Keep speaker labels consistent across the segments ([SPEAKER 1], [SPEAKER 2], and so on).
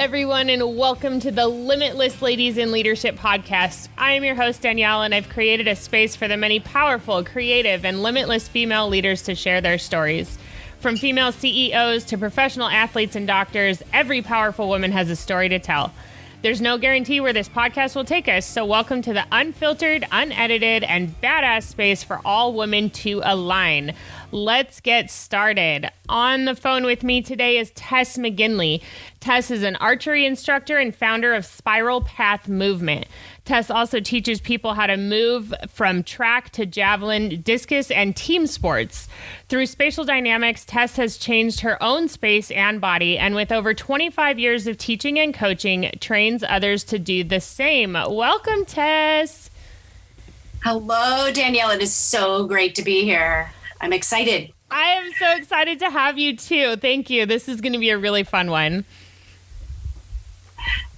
[SPEAKER 1] everyone, and welcome to the Limitless Ladies in Leadership podcast. I am your host, Danielle, and I've created a space for the many powerful, creative, and limitless female leaders to share their stories. From female CEOs to professional athletes and doctors, every powerful woman has a story to tell. There's no guarantee where this podcast will take us, so welcome to the unfiltered, unedited, and badass space for all women to align. Let's get started. On the phone with me today is Tess McGinley. Tess is an archery instructor and founder of Spiral Path Movement. Tess also teaches people how to move from track to javelin, discus, and team sports. Through Spatial Dynamics, Tess has changed her own space and body, and with over 25 years of teaching and coaching, trains others to do the same. Welcome, Tess.
[SPEAKER 2] Hello, Danielle. It is so great to be here. I'm excited.
[SPEAKER 1] I am so excited to have you, too. Thank you. This is going to be a really fun one.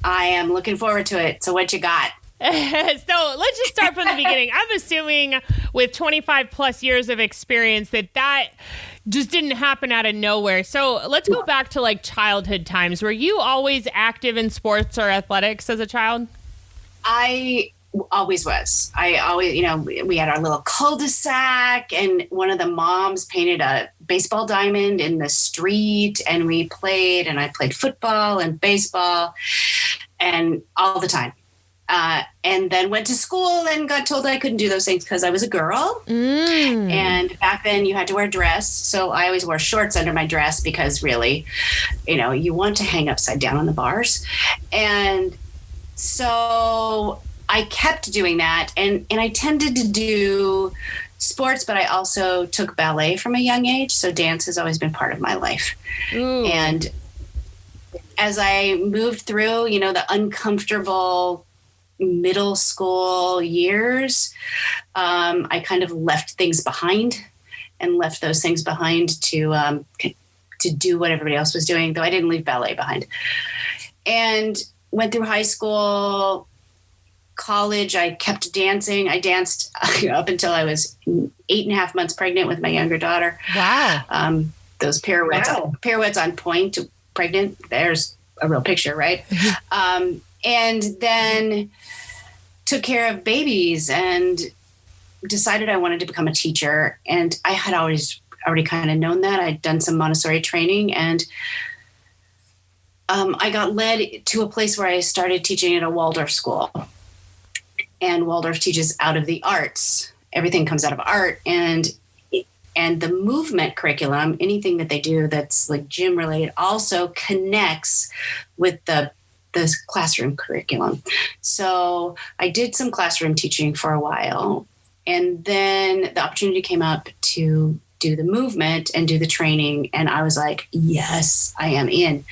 [SPEAKER 2] I am looking forward to it. So what you got?
[SPEAKER 1] So let's just start from the beginning. I'm assuming with 25 plus years of experience that just didn't happen out of nowhere. So let's go back to like childhood times. Were you always active in sports or athletics as a child?
[SPEAKER 2] I always was. I always, we had our little cul-de-sac, and one of the moms painted a baseball diamond in the street, and we played, and I played football and baseball and all the time. And then went to school and got told I couldn't do those things because I was a girl. And back then you had to wear a dress. So I always wore shorts under my dress because really, you want to hang upside down on the bars. And so I kept doing that. And I tended to do sports, but I also took ballet from a young age. So dance has always been part of my life. Ooh. And as I moved through, the uncomfortable middle school years, I kind of left things behind and left those things behind to do what everybody else was doing, though I didn't leave ballet behind. And went through high school, college. I kept dancing. I danced up until I was 8.5 months pregnant with my younger daughter.
[SPEAKER 1] Wow.
[SPEAKER 2] Those pirouettes on point, pregnant. There's a real picture, right? And then took care of babies and decided I wanted to become a teacher. And I had already kind of known that. I'd done some Montessori training, and I got led to a place where I started teaching at a Waldorf school. And Waldorf teaches out of the arts. Everything comes out of art. And the movement curriculum, anything that they do that's like gym related, also connects with the classroom curriculum. So I did some classroom teaching for a while, and then the opportunity came up to do the movement and do the training. And I was like, yes, I am in.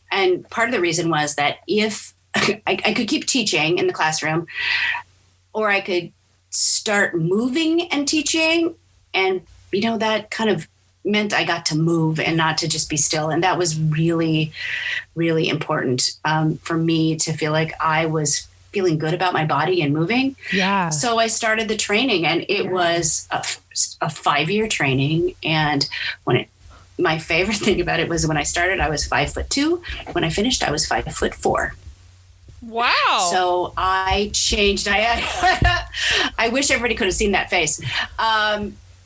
[SPEAKER 2] And part of the reason was that if I could keep teaching in the classroom, or I could start moving and teaching, and that kind of meant I got to move and not to just be still. And that was really, really important for me to feel like I was feeling good about my body and moving.
[SPEAKER 1] Yeah. So
[SPEAKER 2] I started the training, and it was a 5-year training. And my favorite thing about it was when I started, I was 5'2". When I finished, I was 5'4".
[SPEAKER 1] Wow.
[SPEAKER 2] So I changed. I wish everybody could have seen that face.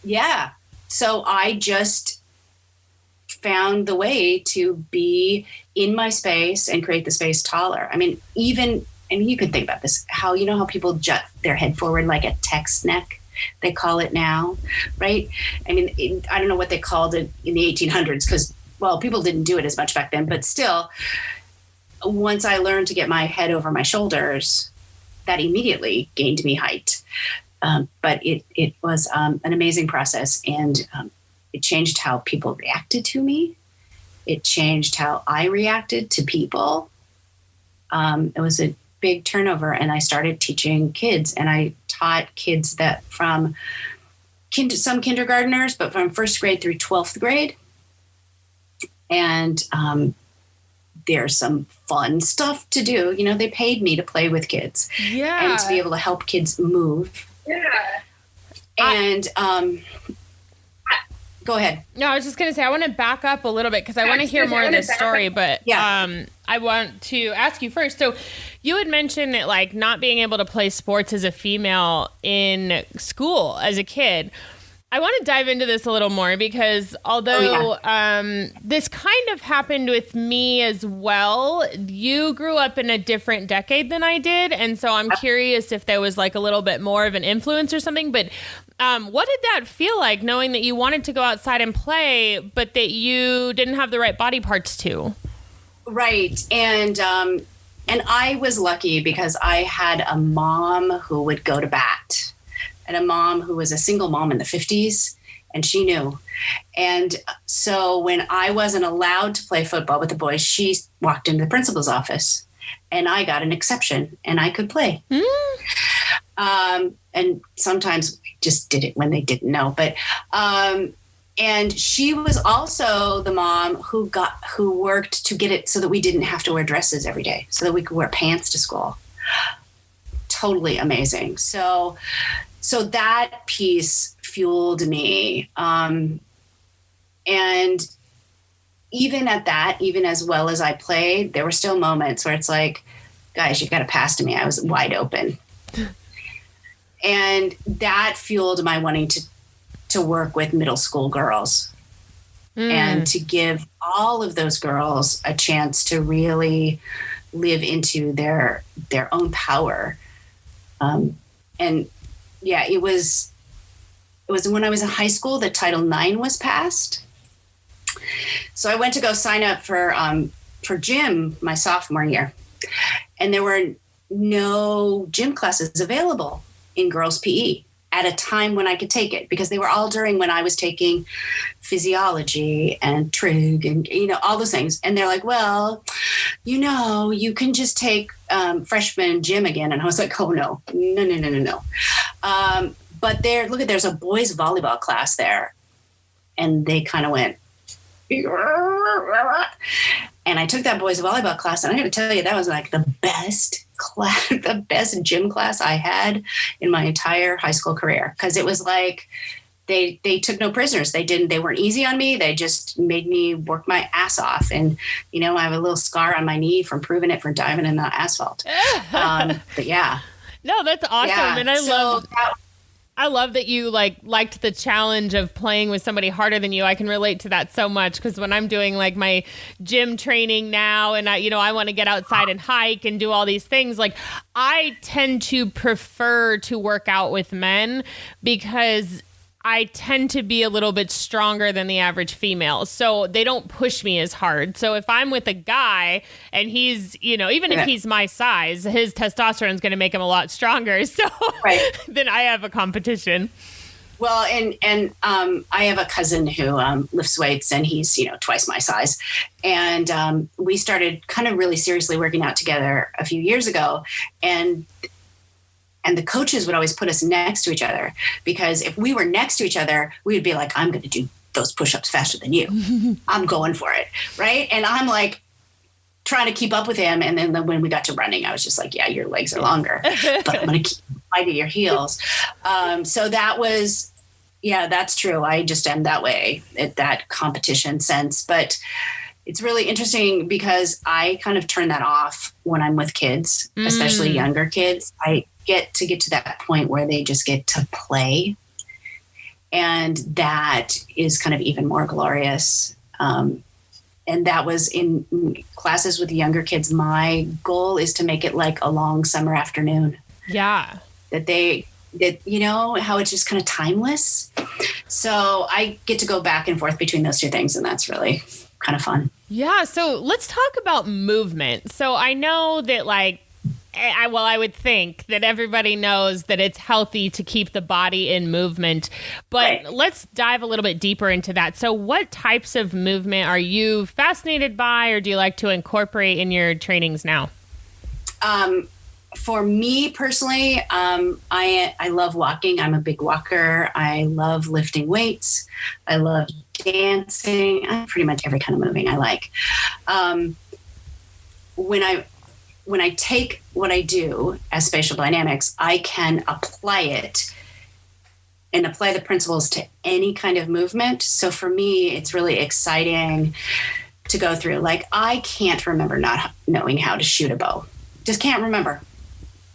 [SPEAKER 2] Yeah. So I just found the way to be in my space and create the space taller. I mean, you could think about this, how people jut their head forward like a text neck, they call it now, right? I mean, I don't know what they called it in the 1800s because, people didn't do it as much back then, but still, once I learned to get my head over my shoulders, that immediately gained me height. But it was an amazing process, and it changed how people reacted to me. It changed how I reacted to people. It was a big turnover, and I started teaching kids, and I taught kids that from some kindergartners, but from 1st grade through 12th grade. And there's some fun stuff to do. They paid me to play with kids and to be able to help kids move.
[SPEAKER 3] Yeah.
[SPEAKER 2] And go ahead.
[SPEAKER 1] No, I was just going to say, I want to back up a little bit because I want to hear more of this story. But
[SPEAKER 2] yeah.
[SPEAKER 1] I want to ask you first. So you had mentioned that like not being able to play sports as a female in school as a kid. I want to dive into this a little more because although this kind of happened with me as well, you grew up in a different decade than I did. And so I'm curious if there was like a little bit more of an influence or something. But what did that feel like, knowing that you wanted to go outside and play, but that you didn't have the right body parts to?
[SPEAKER 2] Right. And I was lucky because I had a mom who would go to bat, and a mom who was a single mom in the 50s, and she knew. And so when I wasn't allowed to play football with the boys, she walked into the principal's office, and I got an exception, and I could play. And sometimes we just did it when they didn't know. But and she was also the mom who worked to get it so that we didn't have to wear dresses every day, so that we could wear pants to school. Totally amazing. So that piece fueled me. And even at that, even as well as I played, there were still moments where it's like, guys, you got to pass to me. I was wide open. And that fueled my wanting to work with middle school girls and to give all of those girls a chance to really live into their own power. And yeah, it was when I was in high school that Title IX was passed. So I went to go sign up for gym my sophomore year, and there were no gym classes available in girls' PE at a time when I could take it, because they were all during when I was taking physiology and trig and, all those things. And they're like, well, you can just take freshman gym again. And I was like, oh, no. But there's a boys volleyball class there. And they kind of went, and I took that boys volleyball class. And I got to tell you, that was like the best class, the best gym class I had in my entire high school career. Cause it was like, they took no prisoners. They weren't easy on me. They just made me work my ass off. And, I have a little scar on my knee from proving it for diving in the asphalt. But yeah.
[SPEAKER 1] No, that's awesome. Yeah. And I love that you liked the challenge of playing with somebody harder than you. I can relate to that so much, because when I'm doing like my gym training now and I want to get outside and hike and do all these things, like I tend to prefer to work out with men because I tend to be a little bit stronger than the average female. So they don't push me as hard. So if I'm with a guy and he's, even if he's my size, his testosterone is going to make him a lot stronger. So then I have a competition.
[SPEAKER 2] Well, and I have a cousin who lifts weights, and he's, twice my size. And we started kind of really seriously working out together a few years ago. And the coaches would always put us next to each other, because if we were next to each other, we would be like, I'm going to do those push-ups faster than you. I'm going for it. Right. And I'm like trying to keep up with him. And then when we got to running, I was just like, yeah, your legs are longer, but I'm going to keep fighting your heels. So that was, yeah, that's true. I just am that way at that competition sense. But it's really interesting because I kind of turn that off when I'm with kids, especially younger kids. I get to that point where they just get to play. And that is kind of even more glorious. And that was in classes with the younger kids. My goal is to make it like a long summer afternoon.
[SPEAKER 1] Yeah.
[SPEAKER 2] That how it's just kind of timeless. So I get to go back and forth between those two things. And that's really kind of fun.
[SPEAKER 1] Yeah. So let's talk about movement. So I know that I would think that everybody knows that it's healthy to keep the body in movement, but let's dive a little bit deeper into that. So what types of movement are you fascinated by, or do you like to incorporate in your trainings now?
[SPEAKER 2] For me personally, I love walking. I'm a big walker. I love lifting weights. I love dancing. Pretty much every kind of moving I like. When I take what I do as spatial dynamics, I can apply it and apply the principles to any kind of movement. So for me, it's really exciting to go through. Like, I can't remember not knowing how to shoot a bow. Just can't remember.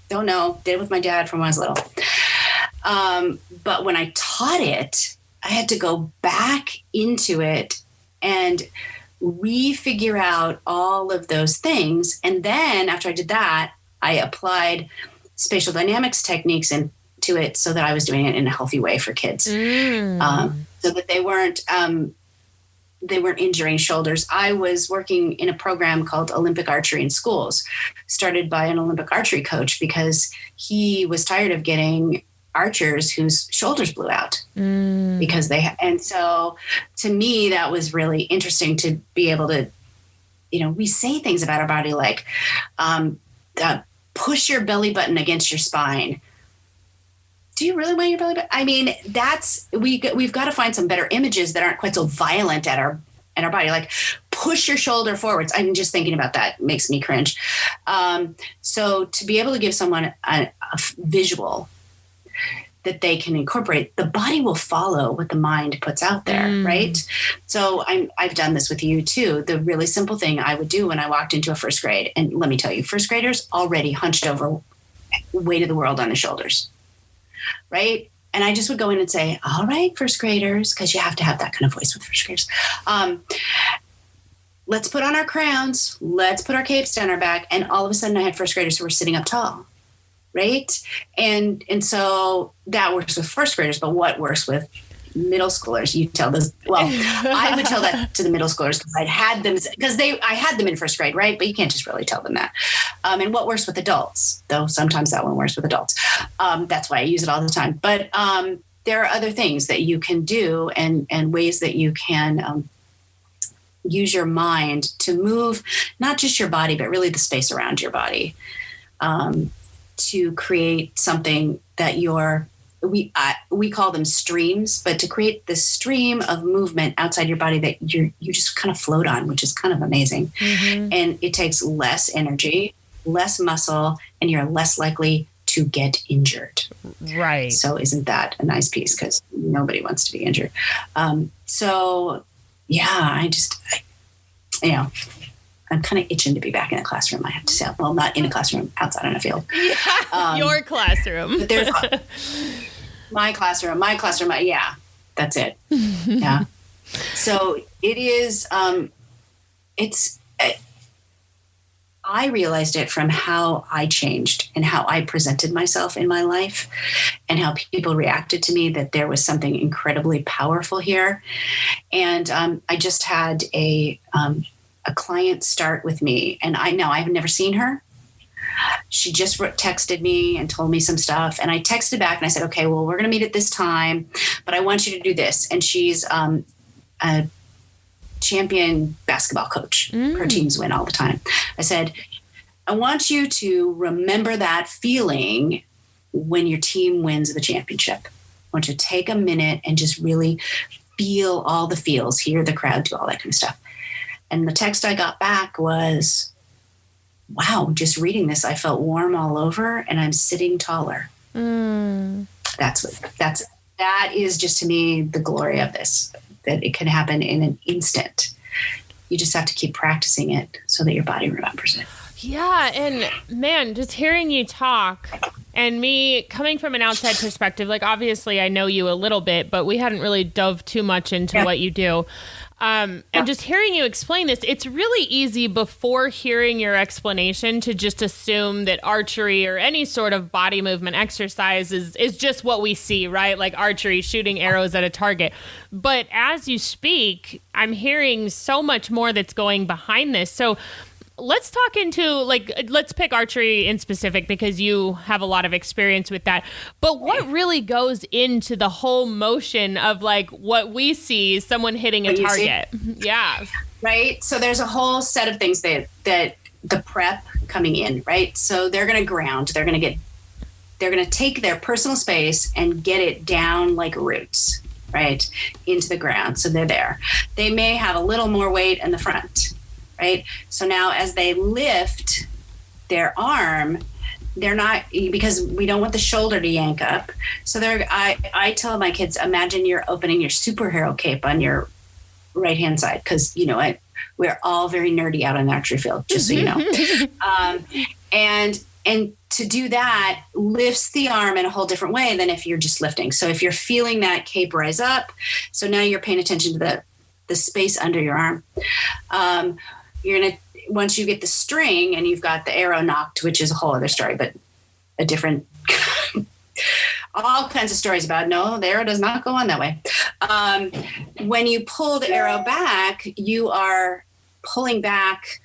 [SPEAKER 2] Don't know. Did it with my dad from when I was little. But when I taught it, I had to go back into it and refigure out all of those things. And then after I did that, I applied spatial dynamics techniques into it so that I was doing it in a healthy way for kids, so that they weren't injuring shoulders. I was working in a program called Olympic Archery in schools, started by an Olympic archery coach because he was tired of getting archers whose shoulders blew out because and so to me, that was really interesting to be able to, we say things about our body like, push your belly button against your spine. Do you really want your belly button? I mean, we've got to find some better images that aren't quite so violent at our body. Like, push your shoulder forwards. I'm just thinking about that makes me cringe. So to be able to give someone a visual that they can incorporate, the body will follow what the mind puts out there, right? So I've done this with you too. The really simple thing I would do when I walked into a first grade, and let me tell you, first graders already hunched over, weight of the world on their shoulders, right? And I just would go in and say, all right, first graders, because you have to have that kind of voice with first graders. Let's put on our crowns. Let's put our capes down our back. And all of a sudden I had first graders who were sitting up tall. Right. And so that works with first graders, but what works with middle schoolers? You tell this. Well, I would tell that to the middle schoolers because I had them in first grade. Right. But you can't just really tell them that. And what works with adults, though, sometimes that one works with adults. That's why I use it all the time. But there are other things that you can do and ways that you can use your mind to move, not just your body, but really the space around your body. To create something that we call them streams, but to create this stream of movement outside your body that you just kind of float on, which is kind of amazing. Mm-hmm. And it takes less energy, less muscle, and you're less likely to get injured.
[SPEAKER 1] Right.
[SPEAKER 2] So isn't that a nice piece? Because nobody wants to be injured. So yeah, I'm kind of itching to be back in a classroom, I have to say. Well, not in a classroom, outside on a field.
[SPEAKER 1] Your classroom.
[SPEAKER 2] But there's my classroom. Yeah, that's it. Yeah. So it is, I realized it from how I changed and how I presented myself in my life and how people reacted to me, that there was something incredibly powerful here. And I just had a client start with me, and I've never seen her. She just texted me and told me some stuff, and I texted back and I said, okay, well, we're going to meet at this time, but I want you to do this. And she's a champion basketball coach. Her teams win all the time. I said, I want you to remember that feeling when your team wins the championship. I want you to take a minute and just really feel all the feels, hear the crowd, do all that kind of stuff. And the text I got back was, wow, just reading this, I felt warm all over and I'm sitting taller. That is just, to me, the glory of this, that it can happen in an instant. You just have to keep practicing it so that your body remembers it.
[SPEAKER 1] Yeah. And man, just hearing you talk and me coming from an outside perspective, like obviously I know you a little bit, but we hadn't really dove too much into what you do. And just hearing you explain this, it's really easy before hearing your explanation to just assume that archery or any sort of body movement exercise is just what we see, right? Like archery, shooting arrows at a target. But as you speak, I'm hearing so much more that's going behind this. So let's talk let's pick archery in specific because you have a lot of experience with that. But what really goes into the whole motion of like what we see, someone hitting a target? Yeah.
[SPEAKER 2] Right. So there's a whole set of things that the prep coming in, right? So they're going to ground, they're going to take their personal space and get it down like roots, right, into the ground. So they're there. They may have a little more weight in the front. Right. So now as they lift their arm, they're not, because we don't want the shoulder to yank up. So I tell my kids, imagine you're opening your superhero cape on your right hand side. Cause We're all very nerdy out on the archery field, just so you know. And to do that lifts the arm in a whole different way than if you're just lifting. So if you're feeling that cape rise up, so now you're paying attention to the space under your arm. You're going to, once you get the string and you've got the arrow knocked, which is a whole other story, but a different, all kinds of stories about, no, the arrow does not go on that way. When you pull the arrow back, you are pulling back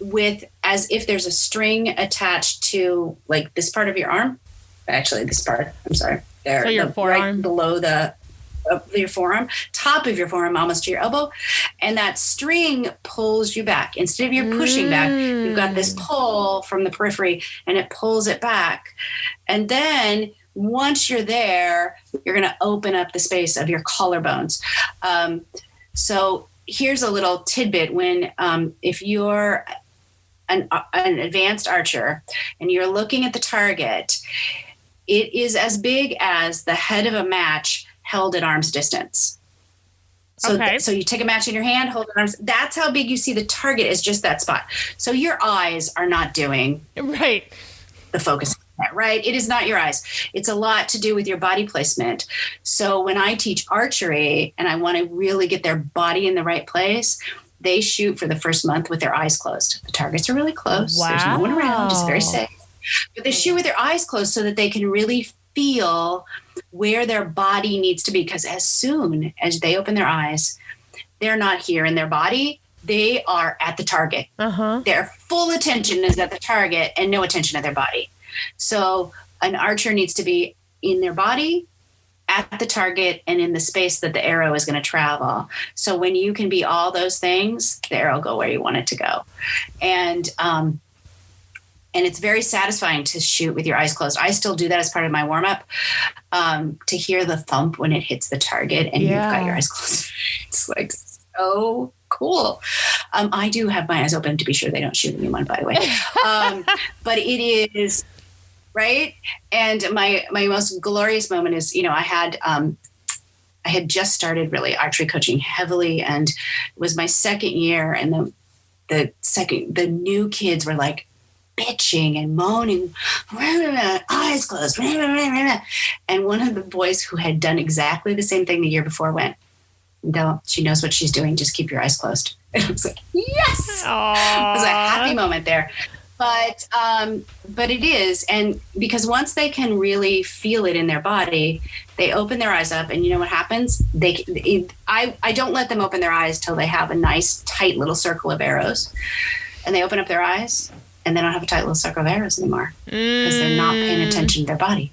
[SPEAKER 2] with as if there's a string attached to like this part of your arm. Actually, this part, I'm sorry. There,
[SPEAKER 1] so your forearm.
[SPEAKER 2] Right below your forearm, top of your forearm, almost to your elbow. And that string pulls you back. Instead of you pushing back, you've got this pull from the periphery and it pulls it back. And then once you're there, you're going to open up the space of your collarbones. So here's a little tidbit. When if you're an advanced archer and you're looking at the target, it is as big as the head of a match held at arm's distance. So,
[SPEAKER 1] okay.
[SPEAKER 2] So you take a match in your hand, hold it at arm's. That's how big you see the target is, just that spot. So your eyes are not doing
[SPEAKER 1] right
[SPEAKER 2] the focus. Right? It is not your eyes. It's a lot to do with your body placement. So when I teach archery and I want to really get their body in the right place, they shoot for the first month with their eyes closed. The targets are really close.
[SPEAKER 1] Wow.
[SPEAKER 2] There's no one around. It's very safe. But they shoot with their eyes closed so that they can really feel where their body needs to be. Because as soon as they open their eyes, they're not here in their body. They are at the target. Their full attention is at the target and no attention at their body. So an archer needs to be in their body, at the target, and in the space that the arrow is going to travel. So when you can be all those things, the arrow will go where you want it to go. And it's very satisfying to shoot with your eyes closed. I still do that as part of my warm-up, to hear the thump when it hits the target and you've got your eyes closed. It's like so cool. I do have my eyes open to be sure they don't shoot anyone, by the way. But it is... Right. And my most glorious moment is, I had just started really archery coaching heavily, and it was my second year. And the new kids were like bitching and moaning, eyes closed. And one of the boys who had done exactly the same thing the year before went, no, she knows what she's doing. Just keep your eyes closed. And I was like, yes. Aww. It was a happy moment there. But it is. And because once they can really feel it in their body, they open their eyes up, and you know what happens? I don't let them open their eyes till they have a nice tight little circle of arrows, and they open up their eyes and they don't have a tight little circle of arrows anymore because they're not paying attention to their body.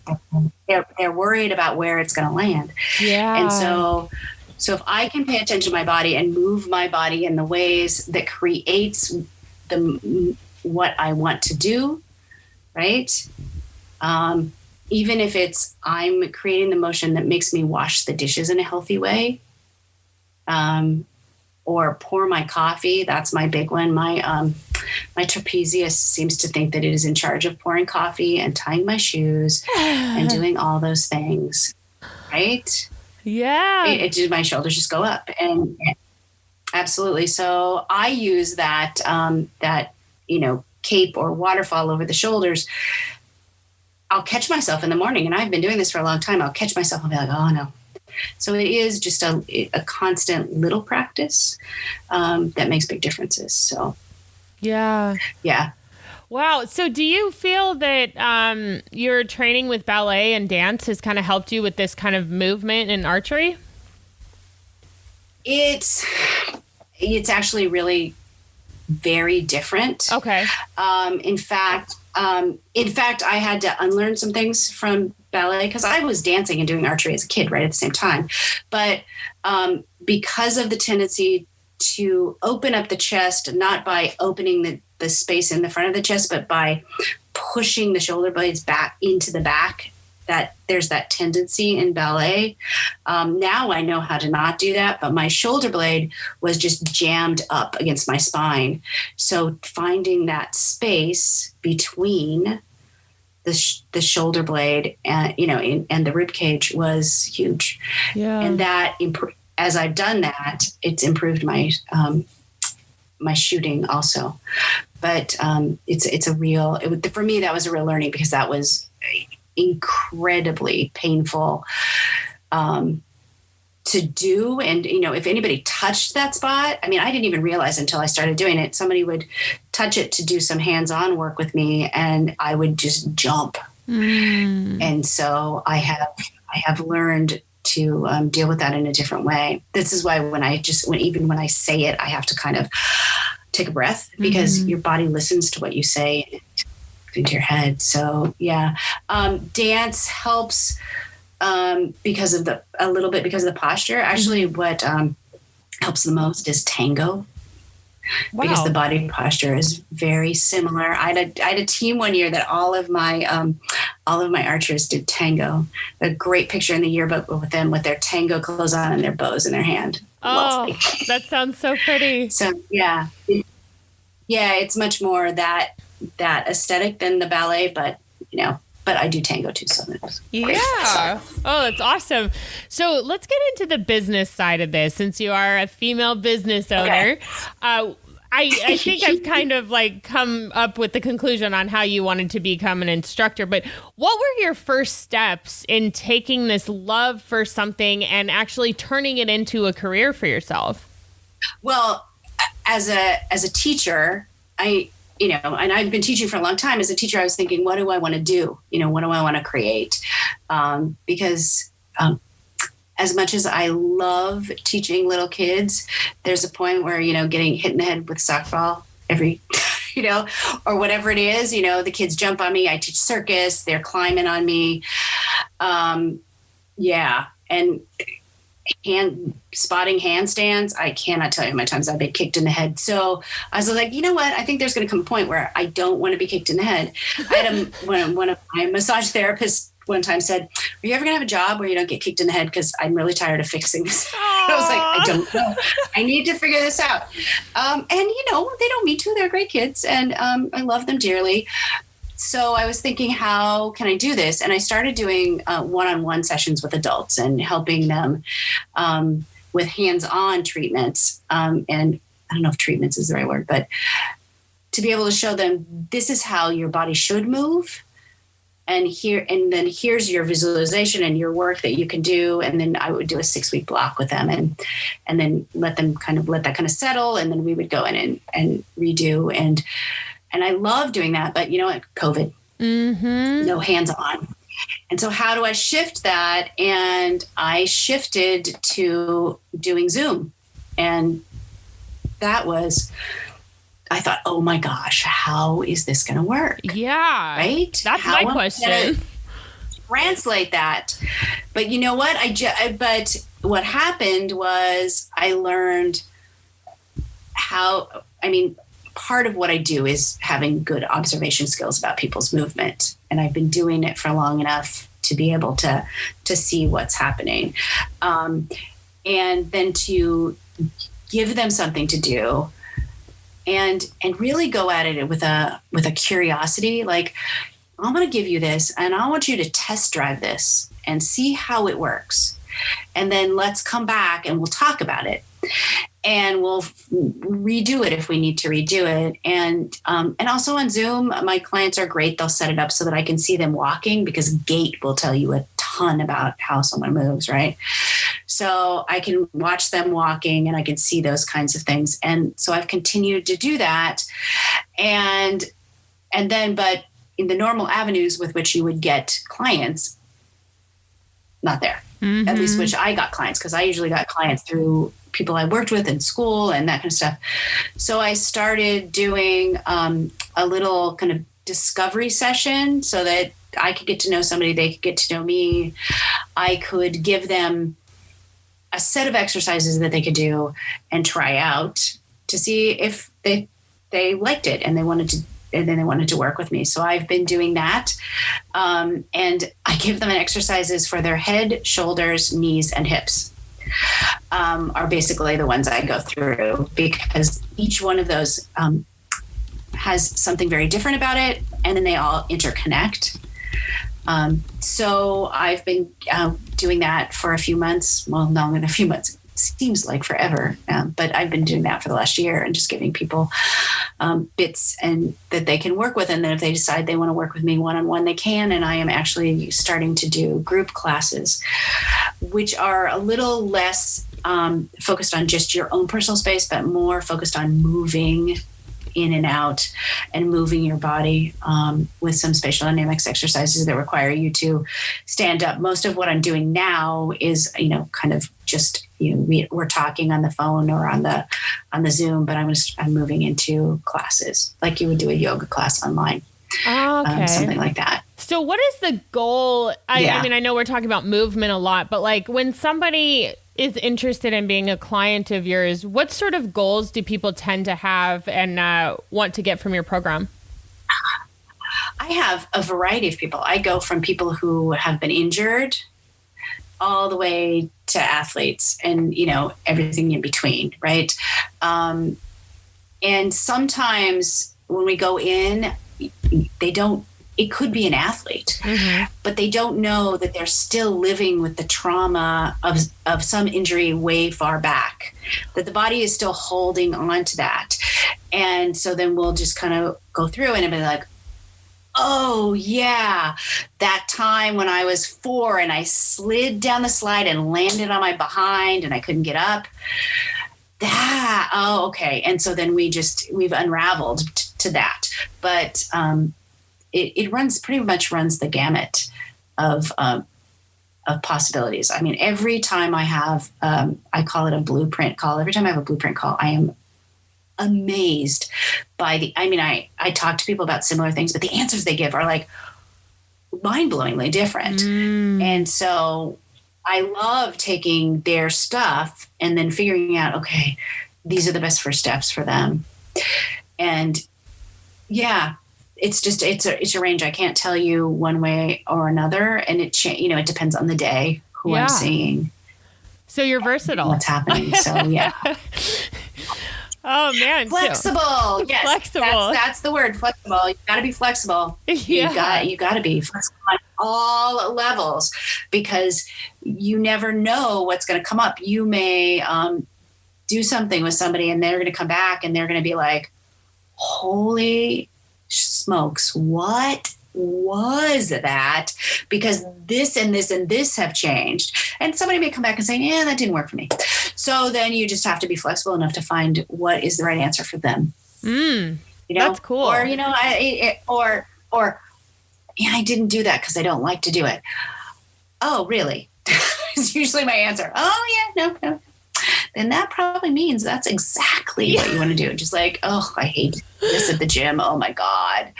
[SPEAKER 2] They're worried about where it's going to land.
[SPEAKER 1] Yeah.
[SPEAKER 2] And so if I can pay attention to my body and move my body in the ways that creates what I want to do, right? Even if I'm creating the motion that makes me wash the dishes in a healthy way, or pour my coffee. That's my big one. My trapezius seems to think that it is in charge of pouring coffee and tying my shoes and doing all those things, right?
[SPEAKER 1] Yeah.
[SPEAKER 2] My shoulders just go up, and absolutely. So I use that cape or waterfall over the shoulders. I'll catch myself in the morning, and I've been doing this for a long time. I'll catch myself and be like, oh no. So it is just a constant little practice that makes big differences. So
[SPEAKER 1] yeah. Wow. So do you feel that your training with ballet and dance has kind of helped you with this kind of movement in archery? It's actually really very different.
[SPEAKER 2] Okay. In fact, I had to unlearn some things from ballet because I was dancing and doing archery as a kid right at the same time. But because of the tendency to open up the chest, not by opening the space in the front of the chest, but by pushing the shoulder blades back into the back, that there's that tendency in ballet. Now I know how to not do that, but my shoulder blade was just jammed up against my spine. So finding that space between the shoulder blade and the rib cage was huge. Yeah. And that as I've done that, it's improved my my shooting also. But it's a real, for me, that was a real learning, because that was incredibly painful to do. And, if anybody touched that spot, I mean, I didn't even realize until I started doing it, somebody would touch it to do some hands-on work with me, and I would just jump. And so I have learned to deal with that in a different way. This is why even when I say it, I have to kind of take a breath, because your body listens to what you say into your head. So yeah, dance helps because of the posture. Actually, what helps the most is tango. Wow. Because the body posture is very similar. I had a team one year that all of my archers did tango. A great picture in the yearbook with them with their tango clothes on and their bows in their hand.
[SPEAKER 1] Oh, that sounds so pretty.
[SPEAKER 2] So yeah, it's much more that aesthetic than the ballet, but but I do tango too. So that's great.
[SPEAKER 1] Yeah. Oh, that's awesome. So let's get into the business side of this, since you are a female business owner. Okay. I think I've kind of come up with the conclusion on how you wanted to become an instructor, but what were your first steps in taking this love for something and actually turning it into a career for yourself? Well,
[SPEAKER 2] as a teacher, and I've been teaching for a long time. As a teacher, I was thinking, what do I want to do? What do I want to create? Because as much as I love teaching little kids, there's a point where, getting hit in the head with a soccer ball every, or whatever it is, the kids jump on me. I teach circus. They're climbing on me. Yeah. And spotting handstands, I cannot tell you how many times I've been kicked in the head. So I was like, you know what? I think there's going to come a point where I don't want to be kicked in the head. I had one of my massage therapists one time said, are you ever going to have a job where you don't get kicked in the head? Because I'm really tired of fixing this. I was like, I don't know. I need to figure this out. And they don't mean to. They're great kids, and I love them dearly. So I was thinking, how can I do this? And I started doing one-on-one sessions with adults and helping them with hands-on treatments. And I don't know if treatments is the right word, but to be able to show them, this is how your body should move. And then here's your visualization and your work that you can do. And then I would do a 6-week block with them and then let that kind of settle. And then we would go in and redo. And I love doing that, but COVID, no hands-on. And so how do I shift that? And I shifted to doing Zoom. And that was, I thought, oh my gosh, how is this going to work?
[SPEAKER 1] Yeah.
[SPEAKER 2] Right?
[SPEAKER 1] That's my question.
[SPEAKER 2] Translate that. But you know what? But what happened was I learned part of what I do is having good observation skills about people's movement. And I've been doing it for long enough to be able to see what's happening. And then to give them something to do and really go at it with a curiosity. Like, I'm going to give you this and I want you to test drive this and see how it works. And then let's come back and we'll talk about it. And we'll redo it if we need to redo it. And also on Zoom, my clients are great. They'll set it up so that I can see them walking, because gait will tell you a ton about how someone moves, right? So I can watch them walking and I can see those kinds of things. And so I've continued to do that. And then, but in the normal avenues with which you would get clients, not there. Mm-hmm. At least which I got clients, because I usually got clients through people I worked with in school and that kind of stuff. So I started doing a little kind of discovery session so that I could get to know somebody, they could get to know me. I could give them a set of exercises that they could do and try out to see if they liked it and they wanted to work with me. So I've been doing that. And I give them exercises for their head, shoulders, knees, and hips. Are basically the ones I go through, because each one of those has something very different about it, and then they all interconnect. So I've been doing that for a few months, well, longer than a few months, seems like forever. But I've been doing that for the last year and just giving people bits and that they can work with. And then if they decide they want to work with me one-on-one, they can. And I am actually starting to do group classes, which are a little less focused on just your own personal space, but more focused on moving in and out and moving your body with some spatial dynamics exercises that require you to stand up. Most of what I'm doing now is, kind of just, we're talking on the phone or on the Zoom, but I'm moving into classes like you would do a yoga class online.
[SPEAKER 1] Okay.
[SPEAKER 2] Something like that.
[SPEAKER 1] So what is the goal? I mean, I know we're talking about movement a lot, but like when somebody is interested in being a client of yours, what sort of goals do people tend to have and want to get from your program?
[SPEAKER 2] I have a variety of people. I go from people who have been injured all the way to athletes and, everything in between, right? And sometimes when we go in, it could be an athlete, but they don't know that they're still living with the trauma of some injury way far back, that the body is still holding on to that. And so then we'll just kind of go through and be like, oh yeah, that time when I was 4 and I slid down the slide and landed on my behind and I couldn't get up. Okay. And so then we've unraveled to that. But, it pretty much runs the gamut of possibilities. I mean, every time I have, I call it a blueprint call. Every time I have a blueprint call, I am amazed by I talk to people about similar things, but the answers they give are like mind-blowingly different. And so I love taking their stuff and then figuring out, okay, these are the best first steps for them. And yeah, it's a range. I can't tell you one way or another. And it depends on the day, who I'm seeing.
[SPEAKER 1] So you're versatile.
[SPEAKER 2] What's happening. So yeah.
[SPEAKER 1] Oh man.
[SPEAKER 2] Flexible. Yes.
[SPEAKER 1] Flexible.
[SPEAKER 2] That's the word, flexible. You gotta be flexible.
[SPEAKER 1] Yeah.
[SPEAKER 2] You gotta be flexible on all levels because you never know what's going to come up. You may do something with somebody and they're going to come back and they're going to be like, holy smokes, what was that? Because this and this and this have changed. And somebody may come back and say, yeah, that didn't work for me. So then you just have to be flexible enough to find what is the right answer for them.
[SPEAKER 1] That's cool.
[SPEAKER 2] Or, I didn't do that because I don't like to do it. Oh, really? It's usually my answer. Oh yeah, no. Then that probably means that's exactly what you want to do. Just like, oh, I hate this at the gym. Oh my God.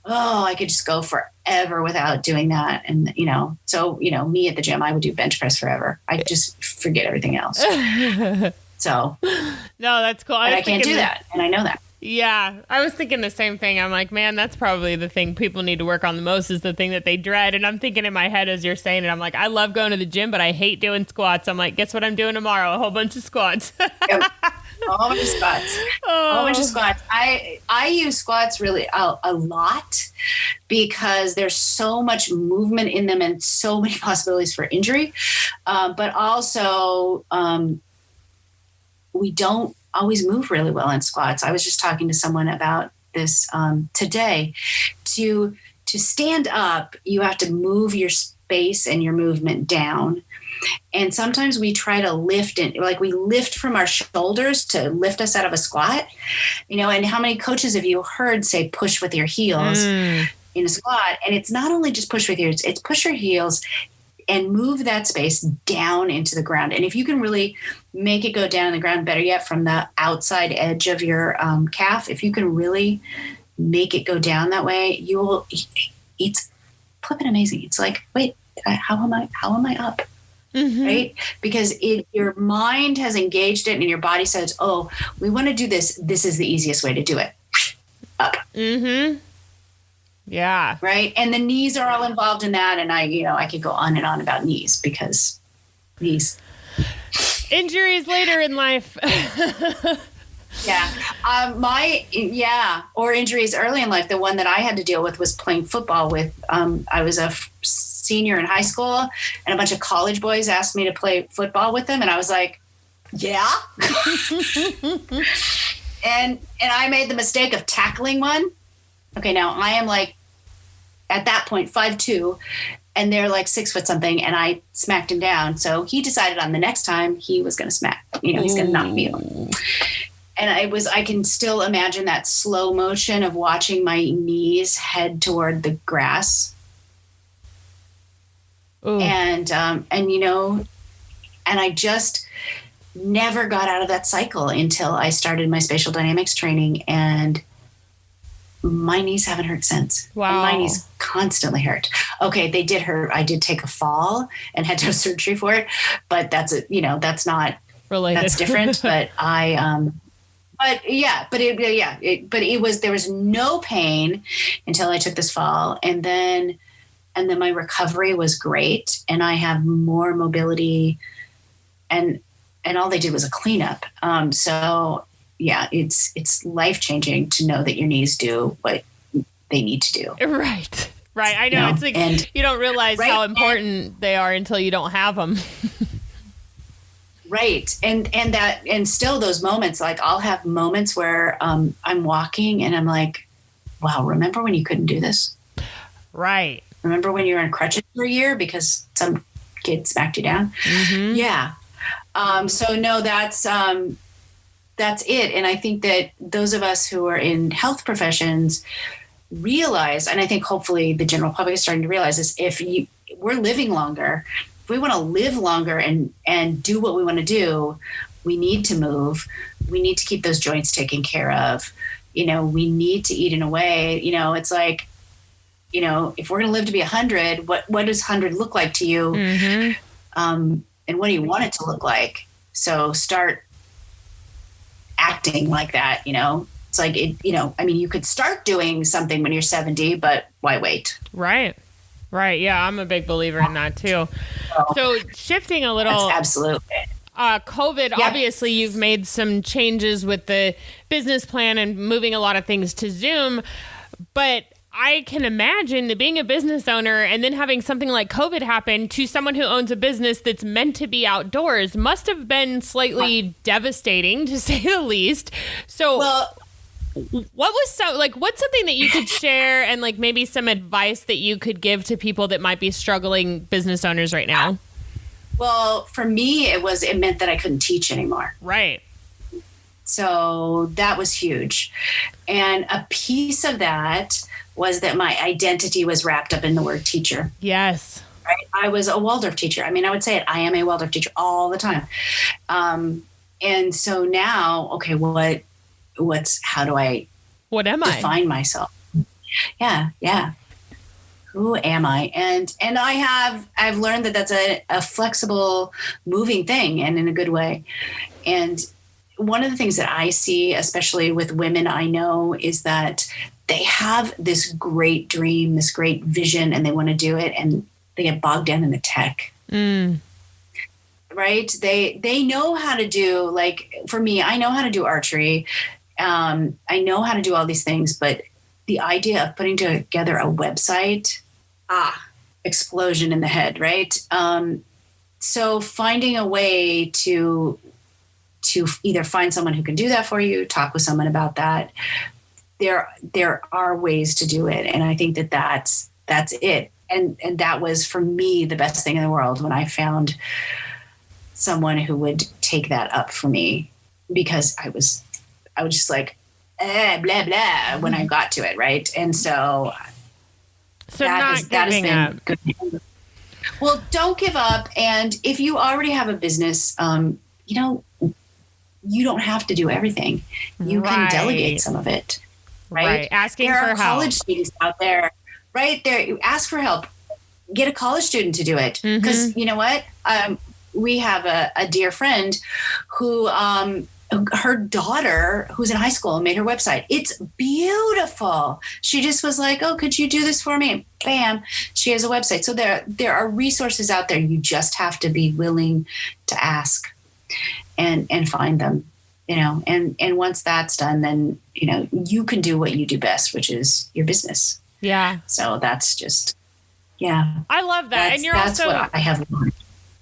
[SPEAKER 2] Oh, I could just go forever without doing that. And, so, me at the gym, I would do bench press forever. I just forget everything else. So.
[SPEAKER 1] No, that's cool.
[SPEAKER 2] But I can't do that. And I know that.
[SPEAKER 1] Yeah. I was thinking the same thing. I'm like, man, that's probably the thing people need to work on the most is the thing that they dread. And I'm thinking in my head as you're saying it, I'm like, I love going to the gym, but I hate doing squats. I'm like, guess what I'm doing tomorrow? A whole bunch of squats.
[SPEAKER 2] Yep. A whole bunch of squats. A whole bunch of squats. I use squats really a lot because there's so much movement in them and so many possibilities for injury. But also, we don't always move really well in squats. I was just talking to someone about this today. To stand up, you have to move your space and your movement down. And sometimes we try to lift it, like we lift from our shoulders to lift us out of a squat, and how many coaches have you heard say push with your heels in a squat? And it's not only just push with your, it's push your heels and move that space down into the ground. And if you can really make it go down in the ground, better yet, from the outside edge of your calf, if you can really make it go down that way, it's flipping amazing. It's like, wait, how am I up? Right? Because your mind has engaged it and your body says, oh, we want to do this. This is the easiest way to do it. Up.
[SPEAKER 1] Yeah.
[SPEAKER 2] Right. And the knees are all involved in that. And I could go on and on about knees because knees.
[SPEAKER 1] Injuries later in life.
[SPEAKER 2] Yeah. Or injuries early in life. The one that I had to deal with was playing football with, I was a senior in high school and a bunch of college boys asked me to play football with them. And I was like, yeah. and I made the mistake of tackling one. Okay, now I am like, at that point, 5'2", and they're like 6 foot something, and I smacked him down. So he decided on the next time he was going to smack, he's going to knock me over. And I can still imagine that slow motion of watching my knees head toward the grass. Ooh. And I just never got out of that cycle until I started my spatial dynamics training, and my knees haven't hurt since. Wow. And my knees constantly hurt. Okay, they did hurt. I did take a fall and had to have surgery for it, but that's not related. That's different. But there was no pain until I took this fall, and then my recovery was great, and I have more mobility, and all they did was a cleanup. So yeah, it's life-changing to know that your knees do what they need to do. Right. I know. It's like, and you don't realize how important they are until you don't have them. Right. And still those moments, like I'll have moments where I'm walking and I'm like, wow, remember when you couldn't do this? Right. Remember when you were on crutches for a year because some kid smacked you down? Mm-hmm. Yeah. So no, that's it. And I think that those of us who are in health professions realize, and I think hopefully the general public is starting to realize this, we're living longer, if we want to live longer and do what we want to do, we need to move. We need to keep those joints taken care of. We need to eat in a way, it's like, if we're going to live to be 100, what does 100 look like to you? Mm-hmm. And what do you want it to look like? So start acting like that, it's like, you could start doing something when you're 70, but why wait? Right. Yeah. I'm a big believer in that too. So shifting a little, absolutely. COVID, yep. Obviously you've made some changes with the business plan and moving a lot of things to Zoom, but I can imagine that being a business owner and then having something like COVID happen to someone who owns a business that's meant to be outdoors must have been slightly devastating, to say the least. So what's something that you could share and like maybe some advice that you could give to people that might be struggling business owners right now? Well, for me, it meant that I couldn't teach anymore. Right. So that was huge. And a piece of that was that my identity was wrapped up in the word teacher. Yes. Right? I was a Waldorf teacher. I mean, I would say it. I am a Waldorf teacher all the time. And so now, okay, how do I define myself? Yeah. Who am I? And I've learned that that's a flexible, moving thing, and in a good way. And one of the things that I see, especially with women I know, is that they have this great dream, this great vision, and they want to do it, and they get bogged down in the tech. Right? They know how to do, like, for me, I know how to do archery. I know how to do all these things, but the idea of putting together a website, explosion in the head, right? So finding a way to either find someone who can do that for you, talk with someone about that. There are ways to do it. And I think that that's it. And that was, for me, the best thing in the world when I found someone who would take that up for me, because I was just like, blah, blah, when I got to it. Right. And so that has been good. Well, don't give up. And if you already have a business, you don't have to do everything. You can delegate some of it. Right. Asking for help. There are college students out there, right? You ask for help. Get a college student to do it. Because you know what? We have a dear friend who, her daughter, who's in high school, made her website. It's beautiful. She just was like, oh, could you do this for me? Bam. She has a website. So there are resources out there. You just have to be willing to ask and find them, and once that's done, then, you can do what you do best, which is your business. Yeah. So that's just, yeah. I love that. And that's what I have learned.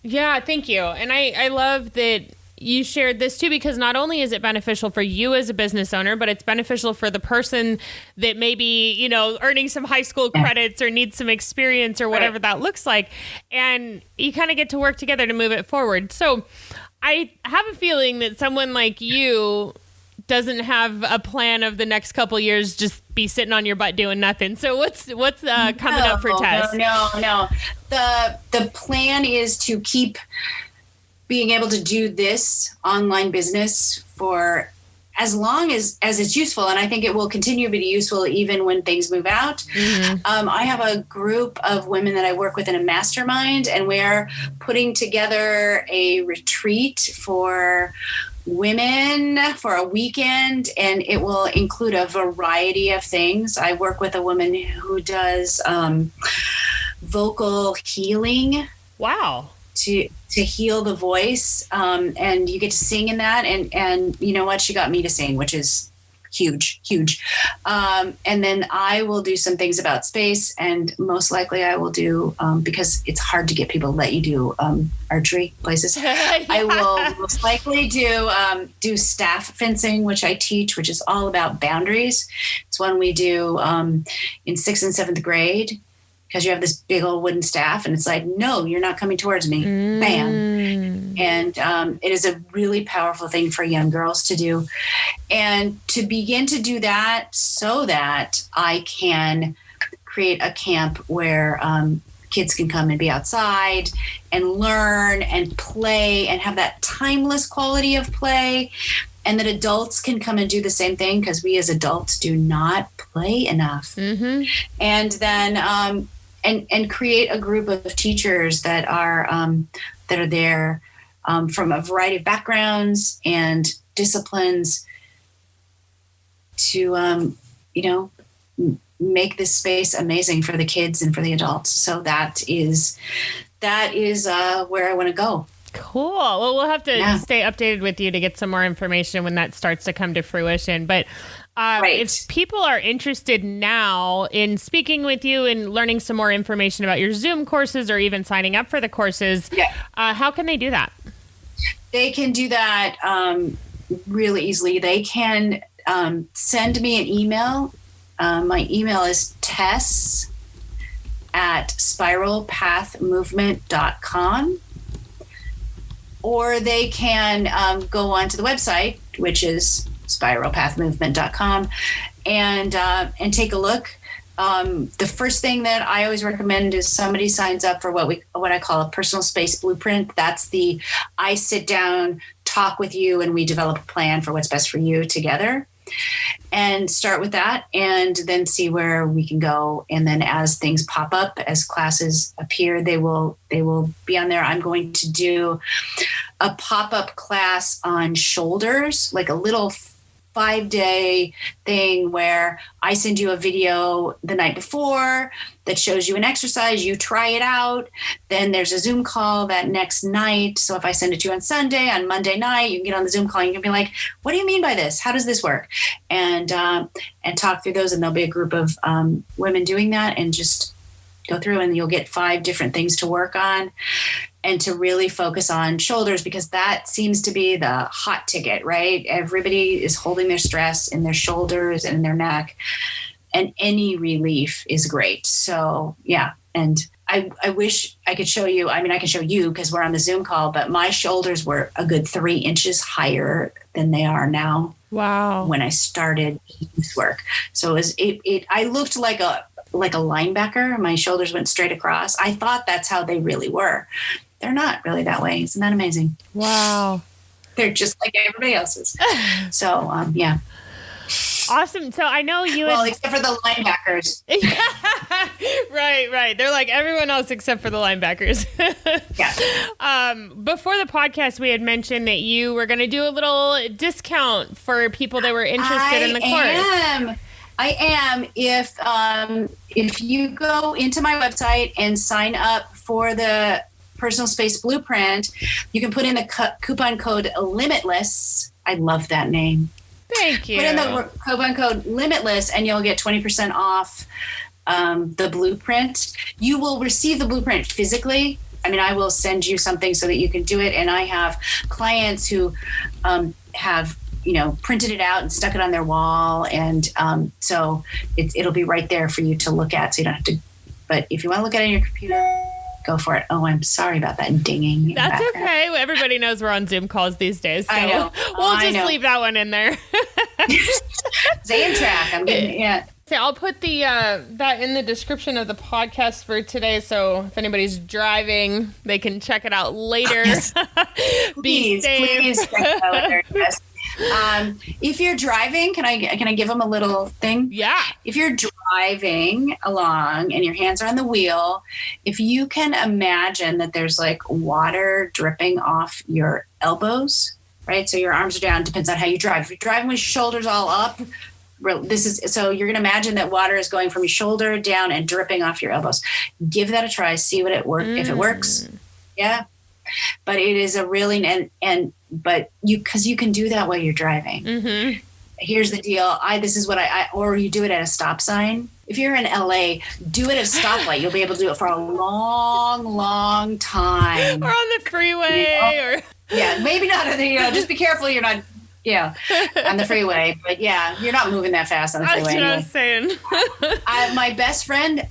[SPEAKER 2] Yeah, thank you. And I love that
[SPEAKER 1] you shared this too, because not only is it beneficial for you as a business owner, but it's beneficial for the person that may be, you know, earning some high school credits or needs some experience or whatever that looks like. And you kind of get to work together to move it forward. So I have a feeling that someone like you doesn't have a plan of the next couple years, just be sitting on your butt doing nothing. So what's coming up for Tess?
[SPEAKER 2] No. The plan is to keep being able to do this online business for as long as it's useful. And I think it will continue to be useful even when things move out. I have a group of women that I work with in a mastermind, and we're putting together a retreat for women for a weekend, and it will include a variety of things. I work with a woman who does vocal healing.
[SPEAKER 1] Wow.
[SPEAKER 2] To heal the voice, and you get to sing in that, and you know what, she got me to sing, which is huge. And then I will do some things about space, and most likely I will do, because it's hard to get people to let you do archery places. I will most likely do staff fencing, which I teach, which is all about boundaries. It's one we do in 6th and 7th grade. Because you have this big old wooden staff, and it's like, no, you're not coming towards me. Bam. And it is a really powerful thing for young girls to do. And to begin to do that so that I can create a camp where kids can come and be outside and learn and play and have that timeless quality of play. And that adults can come and do the same thing, because we as adults do not play enough. And then and create a group of teachers that are there from a variety of backgrounds and disciplines to make this space amazing for the kids and for the adults. So that is where I want to go.
[SPEAKER 1] Cool. Well, we'll have to stay updated with you to get some more information when that starts to come to fruition. But if people are interested now in speaking with you and learning some more information about your Zoom courses, or even signing up for the courses, how can they do that?
[SPEAKER 2] They can do that really easily. They can send me an email. My email is tess@spiralpathmovement.com. Or they can go onto the website, which is spiralpathmovement.com, and take a look. The first thing that I always recommend is somebody signs up for what I call a personal space blueprint. That's I sit down, talk with you, and we develop a plan for what's best for you together. And start with that, and then see where we can go. And then as things pop up, as classes appear, they will be on there. I'm going to do a pop-up class on shoulders, like a little 5-day thing where I send you a video the night before that shows you an exercise, you try it out, then there's a Zoom call that next night. So if I send it to you on Sunday, on Monday night, you can get on the Zoom call and you can be like, what do you mean by this? How does this work? And talk through those, and there'll be a group of women doing that, and just go through, and you'll get 5 different things to work on. And to really focus on shoulders, because that seems to be the hot ticket, right? Everybody is holding their stress in their shoulders and in their neck, and any relief is great. So yeah. And I wish I could show you. I mean, I can show you because we're on the Zoom call, but my shoulders were a good 3 inches higher than they are now.
[SPEAKER 1] Wow. When
[SPEAKER 2] I started this work. So I looked like a linebacker. My shoulders went straight across. I thought that's how they really were. They're not really that way. Isn't that amazing?
[SPEAKER 1] Wow.
[SPEAKER 2] They're just like everybody else's. So, yeah.
[SPEAKER 1] Awesome. So I know you...
[SPEAKER 2] Well, except for the linebackers.
[SPEAKER 1] Right. They're like everyone else except for the linebackers.
[SPEAKER 2] Yeah.
[SPEAKER 1] Before the podcast, we had mentioned that you were going to do a little discount for people that were interested in the course.
[SPEAKER 2] I am. If you go into my website and sign up for the Personal Space Blueprint, you can put in the coupon code LIMITLESS. I love that name.
[SPEAKER 1] Thank you.
[SPEAKER 2] Put in the coupon code LIMITLESS, and you'll get 20% off the blueprint. You will receive the blueprint physically. I mean, I will send you something so that you can do it. And I have clients who have, printed it out and stuck it on their wall. And so it'll be right there for you to look at. So you don't have to, but if you want to look at it on your computer, go for it. Oh, I'm sorry about that dinging.
[SPEAKER 1] That's okay. Everybody knows we're on Zoom calls these days. So
[SPEAKER 2] I know.
[SPEAKER 1] We'll just leave that one in there.
[SPEAKER 2] Stay in track. I'm getting, yeah.
[SPEAKER 1] So I'll put the that in the description of the podcast for today. So if anybody's driving, they can check it out later.
[SPEAKER 2] Yes.
[SPEAKER 1] Be safe.
[SPEAKER 2] Please check it out later. Yes. If you're driving, can I give them a little thing?
[SPEAKER 1] Yeah.
[SPEAKER 2] If you're driving along and your hands are on the wheel, if you can imagine that there's like water dripping off your elbows, right? So your arms are down, depends on how you drive. If you're driving with your shoulders all up, so you're going to imagine that water is going from your shoulder down and dripping off your elbows. Give that a try. See what if it works. Yeah. But it is a really, but because you can do that while you're driving. Mm-hmm. Here's the deal. This is what or you do it at a stop sign. If you're in LA, do it at a stoplight. You'll be able to do it for a long, long time.
[SPEAKER 1] Or on the freeway
[SPEAKER 2] yeah, maybe not. Just be careful. You're not, on the freeway, but you're not moving that fast on the freeway.
[SPEAKER 1] That's what I was saying.
[SPEAKER 2] My best friend,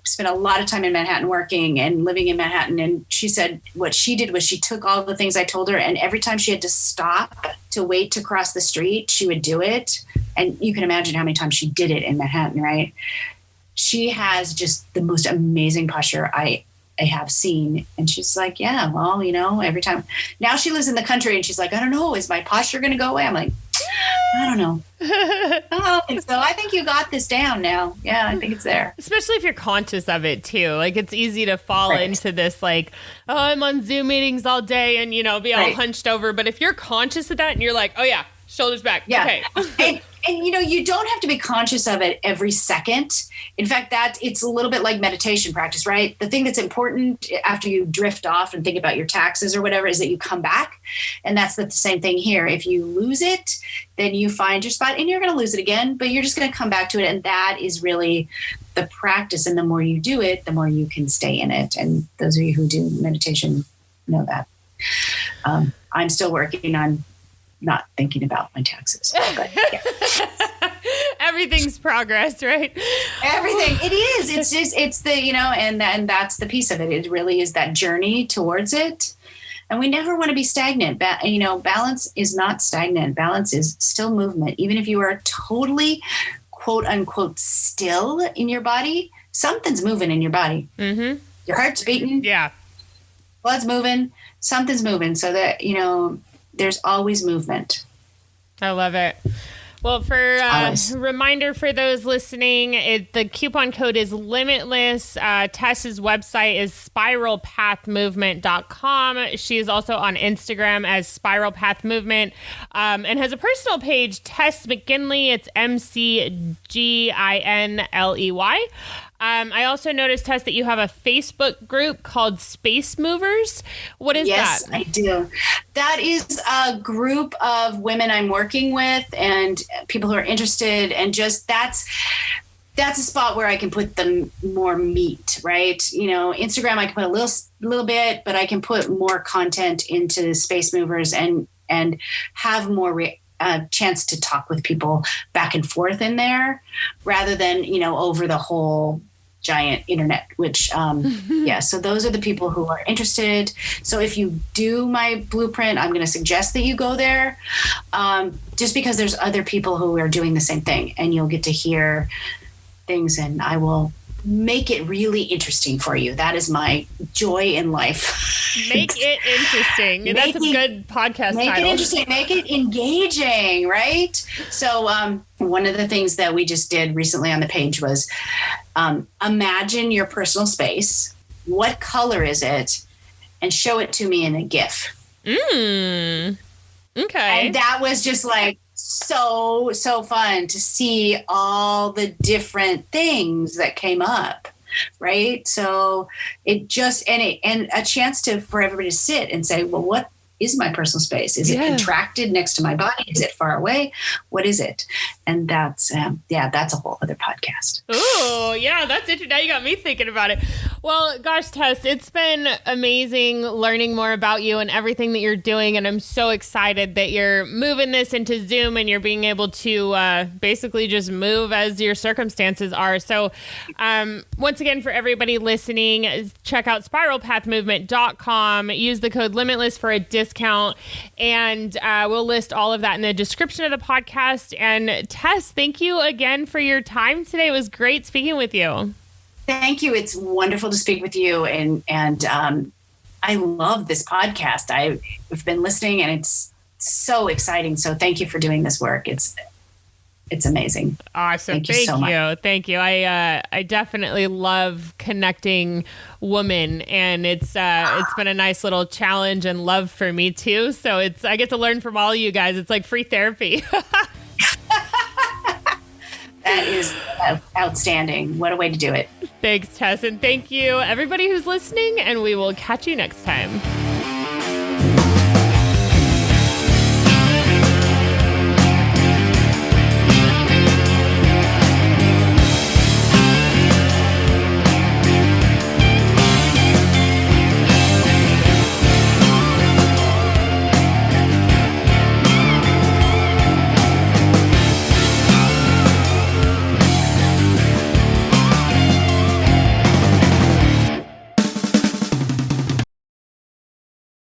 [SPEAKER 2] spent a lot of time in Manhattan working and living in Manhattan. And she said what she did was she took all the things I told her, and every time she had to stop to wait to cross the street, she would do it. And you can imagine how many times she did it in Manhattan, right? She has just the most amazing posture I have seen. And she's like, yeah, well, every time. Now she lives in the country and she's like, I don't know, is my posture going to go away? I'm like, I don't know. I don't think so. I think you got this down now. Yeah, I think it's there.
[SPEAKER 1] Especially if you're conscious of it too. Like it's easy to fall into this like, oh, I'm on Zoom meetings all day and, be all hunched over. But if you're conscious of that and you're like, oh yeah, shoulders back.
[SPEAKER 2] Yeah.
[SPEAKER 1] Okay.
[SPEAKER 2] And you don't have to be conscious of it every second. In fact, it's a little bit like meditation practice, right? The thing that's important after you drift off and think about your taxes or whatever is that you come back. And that's the same thing here. If you lose it, then you find your spot and you're going to lose it again, but you're just going to come back to it. And that is really the practice. And the more you do it, the more you can stay in it. And those of you who do meditation know that. I'm still working on not thinking about my taxes. But
[SPEAKER 1] Everything's progress, right?
[SPEAKER 2] Everything. It is. It's the, and that's the piece of it. It really is that journey towards it. And we never want to be stagnant. Balance is not stagnant. Balance is still movement. Even if you are totally, quote unquote, still in your body, something's moving in your body. Mm-hmm. Your heart's beating.
[SPEAKER 1] Yeah.
[SPEAKER 2] Blood's moving. Something's moving. So that, there's always movement.
[SPEAKER 1] I love it. Well, for a reminder for those listening, the coupon code is Limitless. Tess's website is spiralpathmovement.com. She is also on Instagram as Spiral Path Movement and has a personal page, Tess McGinley. It's McGinley. I also noticed, Tess, that you have a Facebook group called Space Movers. What is that?
[SPEAKER 2] Yes, I do. That is a group of women I'm working with and people who are interested, and just that's a spot where I can put the more meat, right? Instagram, I can put a little bit, but I can put more content into Space Movers and have more chance to talk with people back and forth in there rather than, over the whole giant internet, which, so those are the people who are interested. So if you do my blueprint, I'm going to suggest that you go there, just because there's other people who are doing the same thing, and you'll get to hear things, and I will make it really interesting for you. That is my joy in life.
[SPEAKER 1] Make it interesting. That's a good podcast title.
[SPEAKER 2] Make it interesting. Make it engaging, right? So one of the things that we just did recently on the page was imagine your personal space. What color is it? And show it to me in a GIF.
[SPEAKER 1] Okay.
[SPEAKER 2] And that was just like so fun to see all the different things that came up. Right. So it just, and a chance for everybody to sit and say, well, what is my personal space? Is it contracted next to my body? Is it far away? What is it? And that's a whole other podcast.
[SPEAKER 1] Oh, yeah, that's it. Now you got me thinking about it. Well, gosh, Tess, it's been amazing learning more about you and everything that you're doing. And I'm so excited that you're moving this into Zoom and you're being able to basically just move as your circumstances are. So once again, for everybody listening, check out spiralpathmovement.com. Use the code Limitless for a discount. And we'll list all of that in the description of the podcast. And Tess, thank you again for your time today. It was great speaking with you.
[SPEAKER 2] Thank you. It's wonderful to speak with you. And I love this podcast. I've been listening and it's so exciting. So thank you for doing this work. It's amazing.
[SPEAKER 1] Awesome. Thank you so much. Thank you. I definitely love connecting women, and it's been a nice little challenge and love for me too. So I get to learn from all you guys. It's like free therapy.
[SPEAKER 2] That is outstanding. What a way to do it.
[SPEAKER 1] Thanks, Tess. And thank you, everybody who's listening, and we will catch you next time.